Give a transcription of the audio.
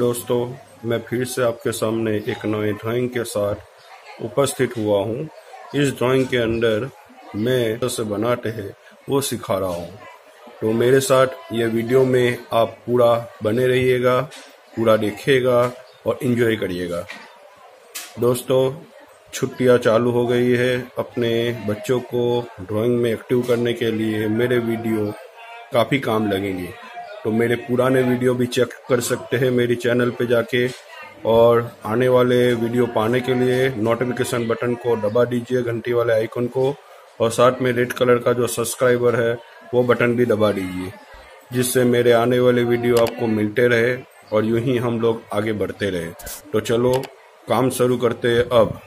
दोस्तों, मैं फिर से आपके सामने एक नए ड्राइंग के साथ उपस्थित हुआ हूँ। इस ड्राइंग के अंदर मैं कैसे बनाते हैं वो सिखा रहा हूँ। तो मेरे साथ ये वीडियो में आप पूरा बने रहिएगा, पूरा देखिएगा और एंजॉय करिएगा। दोस्तों, छुट्टियाँ चालू हो गई है। अपने बच्चों को ड्राइंग में एक्टिव करने के लिए मेरे वीडियो काफ़ी काम लगेंगे। तो मेरे पुराने वीडियो भी चेक कर सकते हैं मेरी चैनल पे जाके, और आने वाले वीडियो पाने के लिए नोटिफिकेशन बटन को दबा दीजिए, घंटी वाले आइकन को, और साथ में रेड कलर का जो सब्सक्राइबर है वो बटन भी दबा दीजिए, जिससे मेरे आने वाले वीडियो आपको मिलते रहे और यूं ही हम लोग आगे बढ़ते रहे। तो चलो काम शुरू करते हैं अब।